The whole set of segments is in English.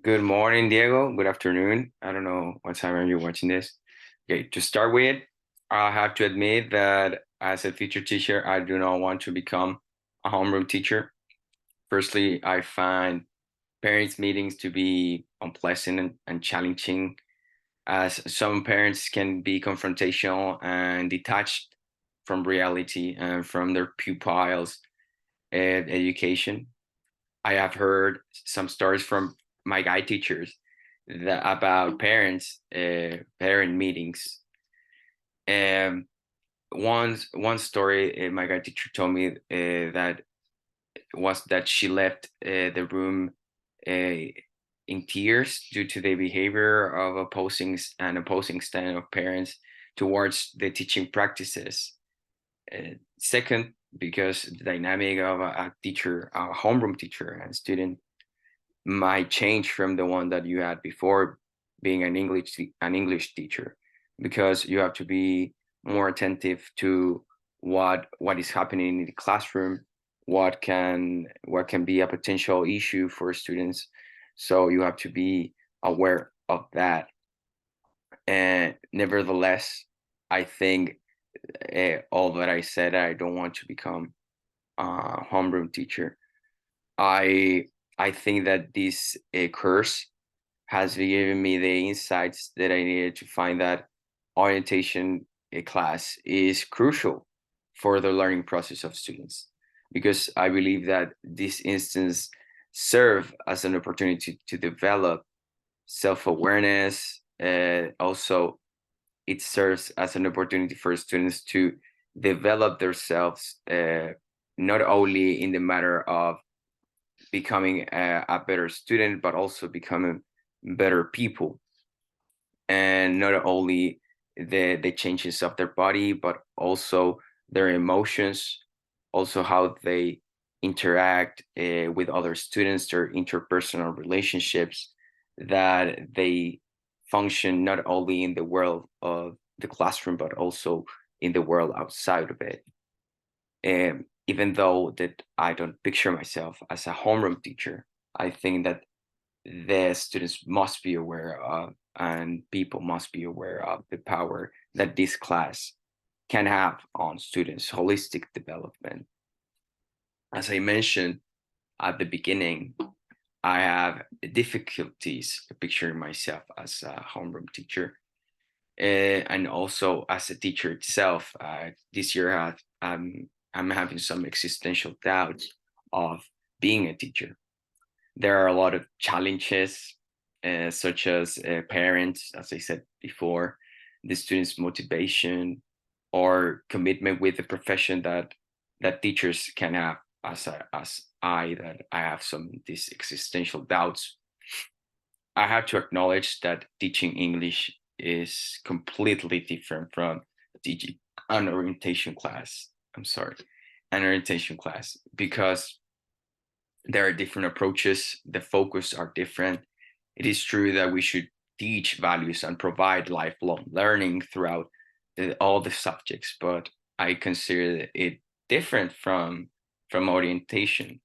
Good morning, Diego. Good afternoon. I don't know what time are you watching this. Okay, to start with, I have to admit that as a future teacher, I do not want to become a homeroom teacher. Firstly, I find parents' meetings to be unpleasant and challenging, as some parents can be confrontational and detached from reality and from their pupils' education. I have heard some stories from my guide teachers about parents, parent meetings. And one story my guide teacher told me that was that she left the room uh, in tears due to the behavior of opposing stand of parents towards the teaching practices. Second, because the dynamic of a teacher, a homeroom teacher and student might change from the one that you had before being an English teacher, because you have to be more attentive to what is happening in the classroom, what can be a potential issue for students. So you have to be aware of that. And nevertheless, I think all that I said, I don't want to become a homeroom teacher. I I think that this course has given me the insights that I needed to find that orientation class is crucial for the learning process of students, because I believe that this instance serve as an opportunity to develop self-awareness. Also, it serves as an opportunity for students to develop themselves, not only in the matter of becoming a better student, but also becoming better people, and not only the changes of their body, but also their emotions, also how they interact with other students, their interpersonal relationships, that they function not only in the world of the classroom, but also in the world outside of it. Even though that I don't picture myself as a homeroom teacher, I think that the students must be aware of, and people must be aware of the power that this class can have on students' holistic development. As I mentioned at the beginning, I have difficulties picturing myself as a homeroom teacher, and also as a teacher itself. This year, I'm having some existential doubts of being a teacher. There are a lot of challenges, such as parents, as I said before, the students' motivation or commitment with the profession that teachers can have. As I have some these existential doubts. I have to acknowledge that teaching English is completely different from teaching an orientation class. I'm sorry, an orientation class, because there are different approaches, the focus are different. It is true that we should teach values and provide lifelong learning throughout all the subjects, but I consider it different from orientation,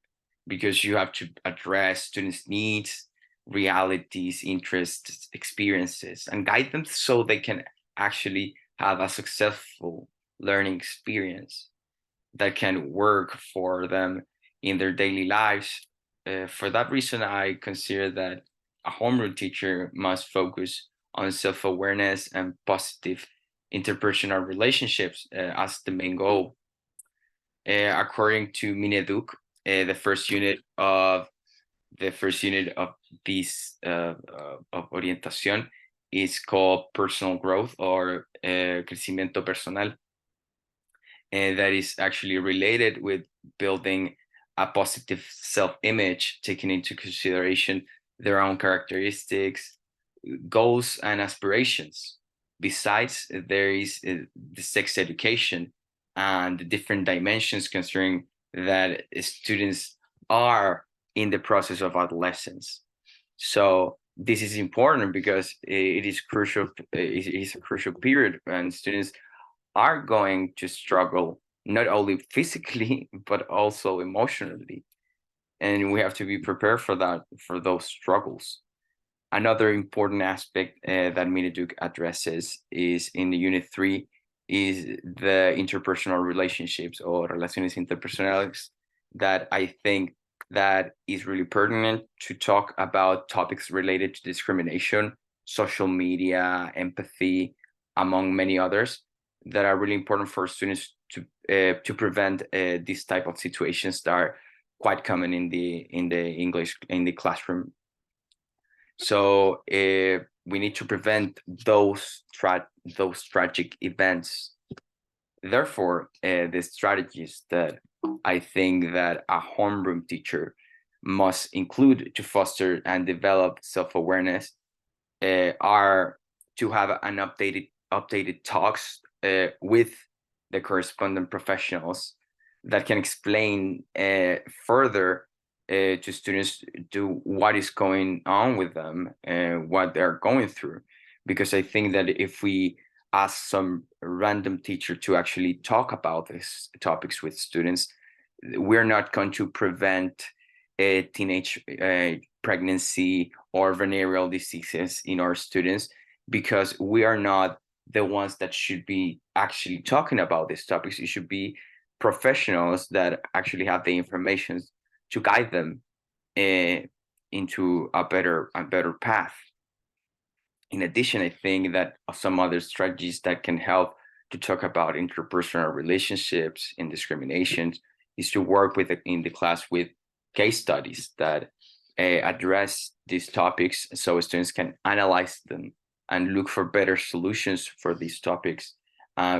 because you have to address students' needs, realities, interests, experiences, and guide them so they can actually have a successful learning experience that can work for them in their daily lives. For that reason, I consider that a homeroom teacher must focus on self-awareness and positive interpersonal relationships as the main goal. According to Mineduc, the first unit of this of orientación is called personal growth, or crecimiento personal, and that is actually related with building a positive self-image, taking into consideration their own characteristics, goals, and aspirations. Besides, there is the sex education and the different dimensions concerning that students are in the process of adolescence. So this is important because it is crucial. It is a crucial period, and students are going to struggle not only physically but also emotionally, and we have to be prepared for that, for those struggles. Another important aspect that Miniduc addresses is in the Unit 3 is the interpersonal relationships or relaciones interpersonales that I think that is really pertinent to talk about topics related to discrimination, social media, empathy, among many others that are really important for students to prevent these type of situations that are quite common in the English in the classroom. So we need to prevent those tragic events. Therefore, the strategies that I think that a homeroom teacher must include to foster and develop self-awareness are to have an updated talks with the correspondent professionals that can explain further to students to what is going on with them and what they're going through. Because I think that if we ask some random teacher to actually talk about these topics with students, we're not going to prevent a teenage pregnancy or venereal diseases in our students, because we are not the ones that should be actually talking about these topics. It should be professionals that actually have the information to guide them into a better path. In addition, I think that some other strategies that can help to talk about interpersonal relationships and discriminations is to work with in the class with case studies that address these topics so students can analyze them and look for better solutions for these topics,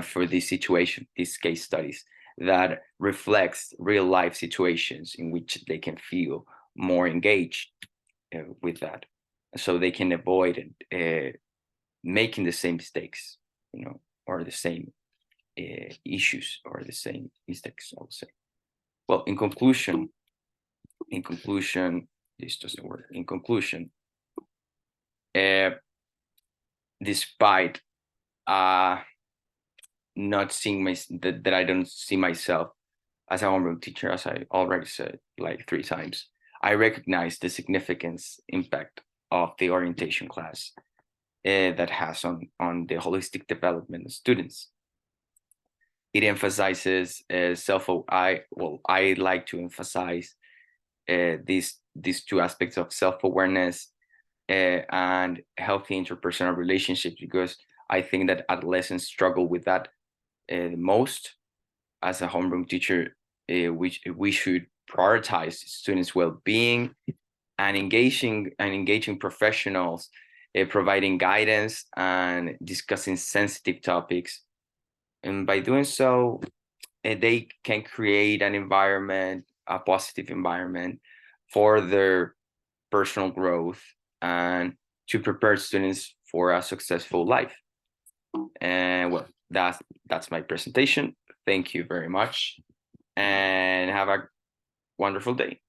for this situation, these case studies that reflects real life situations in which they can feel more engaged with that, so they can avoid making the same mistakes, or the same issues or the same mistakes, I would say. Well, in conclusion, this doesn't work. In conclusion, despite not seeing that I don't see myself as a homeroom teacher, as I already said like 3 times, I recognize the significance impact of the orientation class that has on the holistic development of students. It emphasizes I like to emphasize these 2 aspects of self-awareness and healthy interpersonal relationships, because I think that adolescents struggle with that the most. As a homeroom teacher, we should prioritize students' well-being and engaging professionals, providing guidance and discussing sensitive topics. And by doing so, they can create an environment, a positive environment for their personal growth and to prepare students for a successful life. And well, that's my presentation. Thank you very much and have a wonderful day.